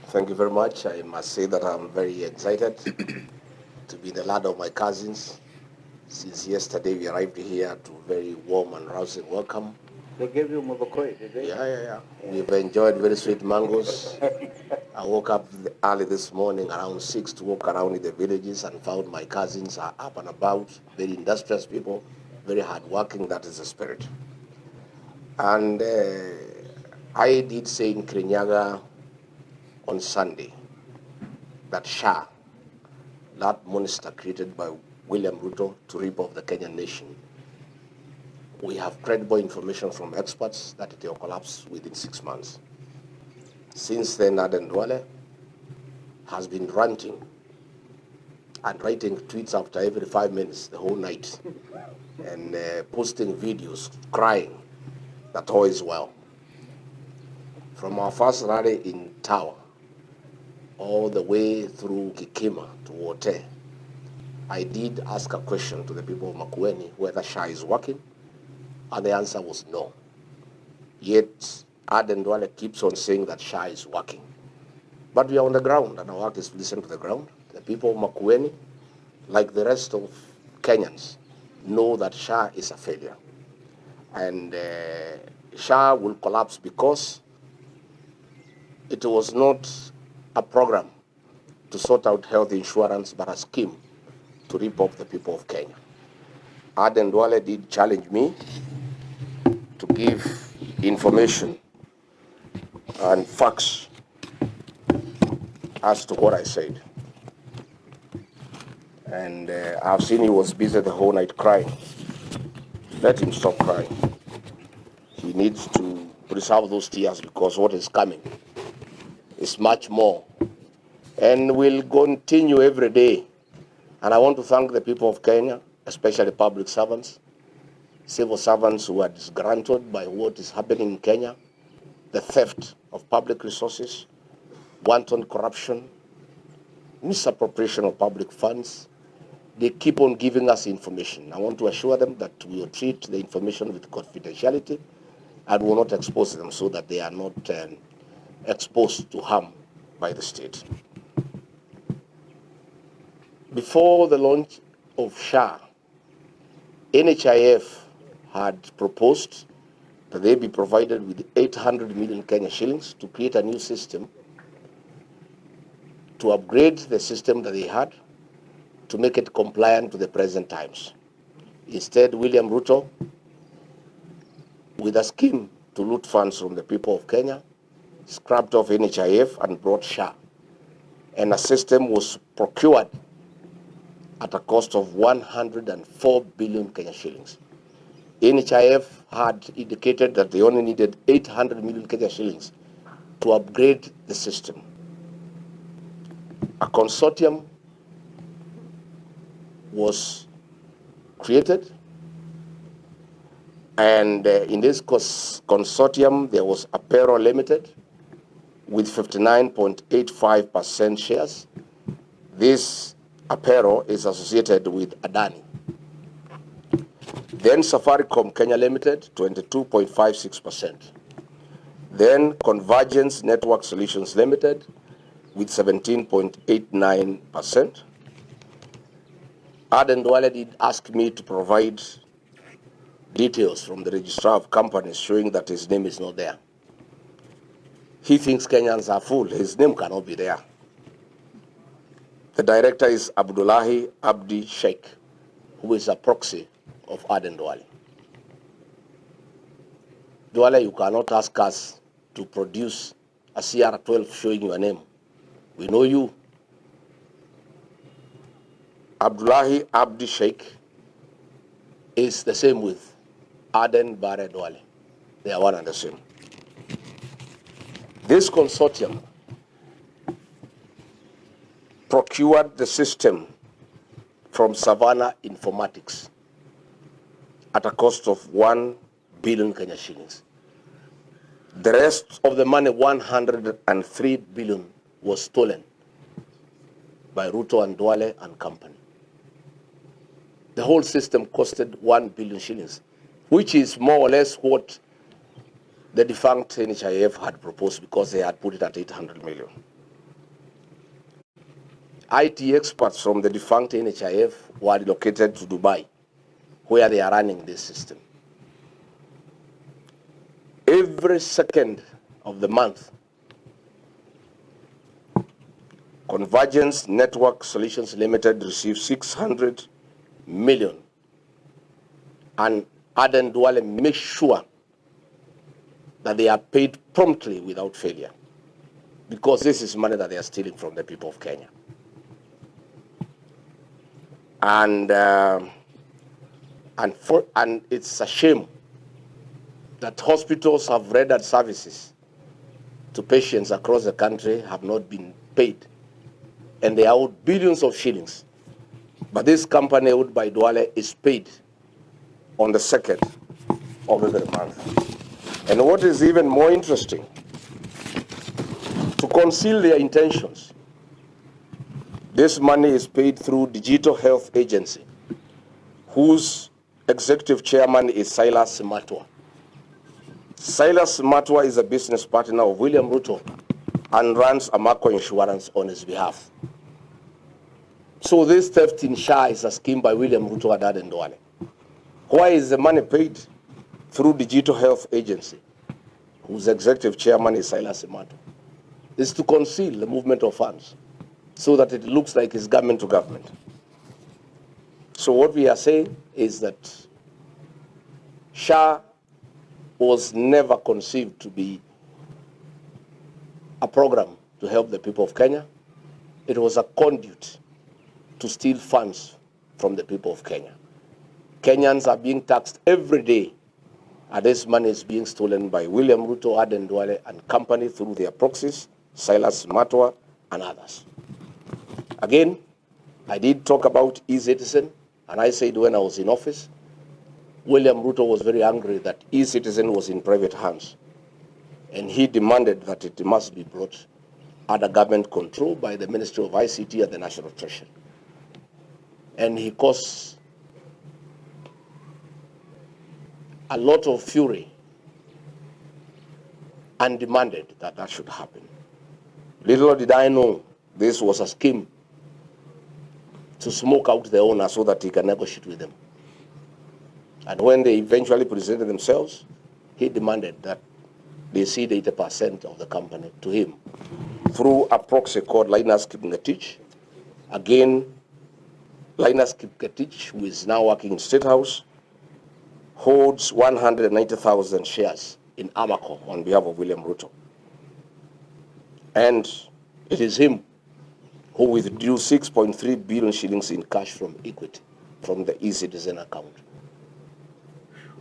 Thank you very much. I must say that I'm very excited to be the lad of my cousins. Since yesterday we arrived here to very warm and rousing welcome. They gave you Mavokoi, did they? Yeah. We've enjoyed very sweet mangoes. I woke up early this morning around 6 to walk around in the villages and found my cousins are up and about, very industrious people, very hardworking. That is the spirit. And I did say in Kirinyaga on Sunday that Shah, that monster created by William Ruto to rip off the Kenyan nation. We have credible information from experts that it will collapse within 6 months. Since then, Aden Duale has been ranting and writing tweets after every 5 minutes the whole night and posting videos crying that all is well. From our first rally in Tower all the way through Gikomba to Wote, I did ask a question to the people of Makueni whether Shah is working, and the answer was no. Yet Aden Duale keeps on saying that Shah is working. But we are on the ground, and our work is to listen to the ground. The people of Makueni, like the rest of Kenyans, know that Shah is a failure. And Shah will collapse because it was not a program to sort out health insurance, but a scheme to rip off the people of Kenya. Aden Duale did challenge me to give information and facts as to what I said. And I've seen he was busy the whole night crying. Let him stop crying. He needs to preserve those tears because what is coming is much more. And will continue every day. And I want to thank the people of Kenya, especially public servants, civil servants who are disgruntled by what is happening in Kenya, the theft of public resources, wanton corruption, misappropriation of public funds. They keep on giving us information. I want to assure them that we will treat the information with confidentiality and will not expose them so that they are not exposed to harm by the state. Before the launch of Shah, NHIF had proposed that they be provided with 800 million Kenya shillings to create a new system, to upgrade the system that they had, to make it compliant to the present times. Instead, William Ruto, with a scheme to loot funds from the people of Kenya, scrapped off NHIF and brought Shah. And a system was procured at a cost of 104 billion Kenya shillings. NHIF had indicated that they only needed 800 million Kenya shillings to upgrade the system. A consortium was created, and in this consortium there was Apero Limited with 59.85% shares. This Apero is associated with Adani. Then Safaricom Kenya Limited, 22.56%. Then Convergence Network Solutions Limited with 17.89%. Aden Duale did ask me to provide details from the registrar of companies showing that his name is not there. He thinks Kenyans are full. His name cannot be there. The director is Abdullahi Abdi Sheikh, who is a proxy of Aden Duale. Duale, you cannot ask us to produce a CR12 showing your name. We know you. Abdullahi Abdi Sheikh is the same with Aden Bare Duale. They are one and the same. This consortium procured the system from Savannah Informatics at a cost of 1 billion Kenya shillings. The rest of the money, 103 billion, was stolen by Ruto and Duale and company. The whole system costed 1 billion shillings, which is more or less what the defunct NHIF had proposed because they had put it at 800 million. IT experts from the defunct NHIF were relocated to Dubai, where they are running this system. Every second of the month, Convergence Network Solutions Limited receives 600 million, and Aden Duale makes sure that they are paid promptly without failure, because this is money that they are stealing from the people of Kenya. And it's a shame that hospitals have rendered services to patients across the country have not been paid, and they are owed billions of shillings. But this company owned by Duale is paid on the 2nd of every month. And what is even more interesting, to conceal their intentions, this money is paid through Digital Health Agency, whose executive chairman is Silas Matwa. Silas Matwa is a business partner of William Ruto and runs Amaco Insurance on his behalf. So this theft in SHA is a scheme by William Ruto and Aden Duale. Why is the money paid through Digital Health Agency, whose executive chairman is Silas Matwa? It's to conceal the movement of funds so that it looks like it's government to government. So what we are saying is that SHA was never conceived to be a program to help the people of Kenya. It was a conduit to steal funds from the people of Kenya. Kenyans are being taxed every day, and this money is being stolen by William Ruto, Aden Duale, and company through their proxies, Silas Matwa, and others. Again, I did talk about e-citizen, and I said when I was in office, William Ruto was very angry that e-citizen was in private hands, and he demanded that it must be brought under government control by the Ministry of ICT and the National Treasury. And he caused a lot of fury and demanded that that should happen. Little did I know this was a scheme to smoke out the owner so that he can negotiate with them. And when they eventually presented themselves, he demanded that they cede 80% of the company to him through a proxy called Linus Kipngetich. Again, Linus Kipngetich, who is now working in State House, holds 190,000 shares in Amaco on behalf of William Ruto. And it is him who withdrew 6.3 billion shillings in cash from Equity, from the e-citizen account.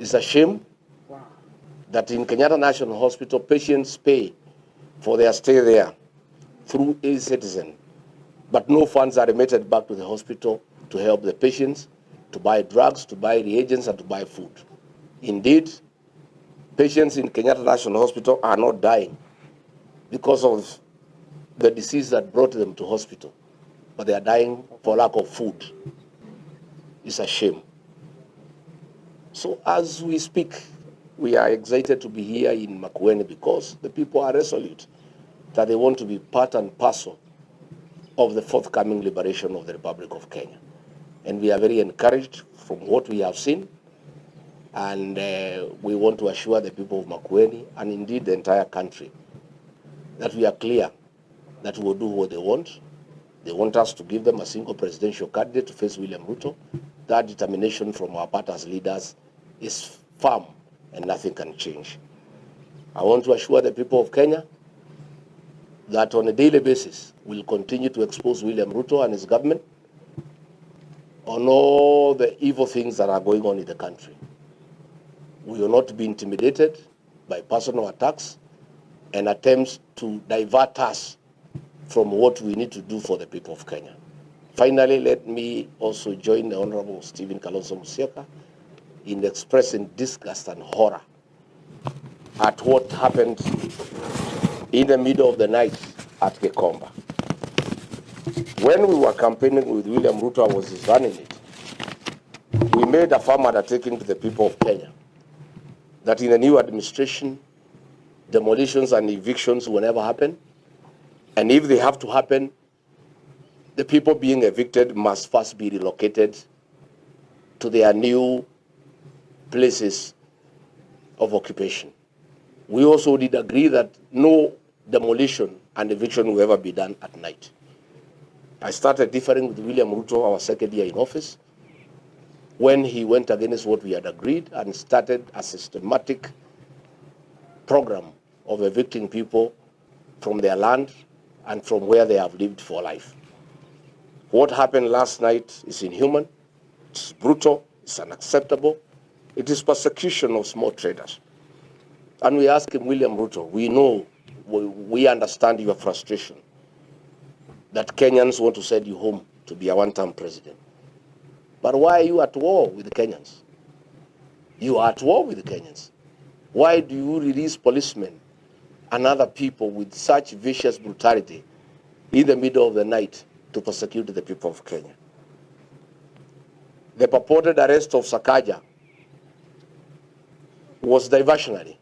It's a shame that in Kenyatta National Hospital, patients pay for their stay there through e-citizen, but no funds are remitted back to the hospital to help the patients, to buy drugs, to buy reagents, and to buy food. Indeed, patients in Kenyatta National Hospital are not dying because of the disease that brought them to hospital, but they are dying for lack of food. It's a shame. So as we speak, we are excited to be here in Makueni because the people are resolute that they want to be part and parcel of the forthcoming liberation of the Republic of Kenya. And we are very encouraged from what we have seen, and we want to assure the people of Makueni, and indeed the entire country, that we are clear that we will do what they want. They want us to give them a single presidential candidate to face William Ruto. That determination from our party's leaders is firm and nothing can change. I want to assure the people of Kenya that on a daily basis, we'll continue to expose William Ruto and his government on all the evil things that are going on in the country. We will not be intimidated by personal attacks and attempts to divert us from what we need to do for the people of Kenya. Finally, let me also join the Honorable Stephen Kalonzo Musyoka in expressing disgust and horror at what happened in the middle of the night at Gikomba. When we were campaigning with William Ruto, I was running it. We made a firm undertaking to the people of Kenya that in the new administration, demolitions and evictions will never happen. And if they have to happen, the people being evicted must first be relocated to their new places of occupation. We also did agree that no demolition and eviction will ever be done at night. I started differing with William Ruto, our second year in office, when he went against what we had agreed and started a systematic program of evicting people from their land and from where they have lived for life. What happened last night is inhuman, it's brutal, it's unacceptable. It is persecution of small traders. And we ask him, William Ruto, we know, we understand your frustration that Kenyans want to send you home to be a one-term president. But why are you at war with the Kenyans? You are at war with the Kenyans. Why do you release policemen and other people with such vicious brutality in the middle of the night to persecute the people of Kenya? The purported arrest of Sakaja was diversionary.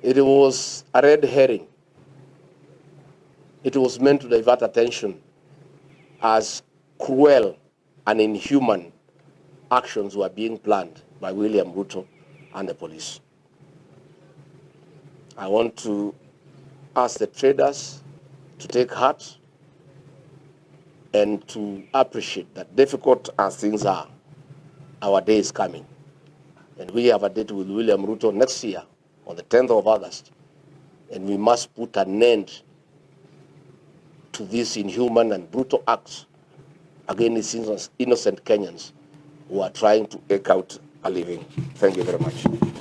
It was a red herring. It was meant to divert attention as cruel and inhuman actions were being planned by William Ruto and the police. I want to ask the traders to take heart and to appreciate that difficult as things are, our day is coming. And we have a date with William Ruto next year on the 10th of August. And we must put an end to these inhuman and brutal acts against innocent Kenyans who are trying to eke out a living. Thank you very much.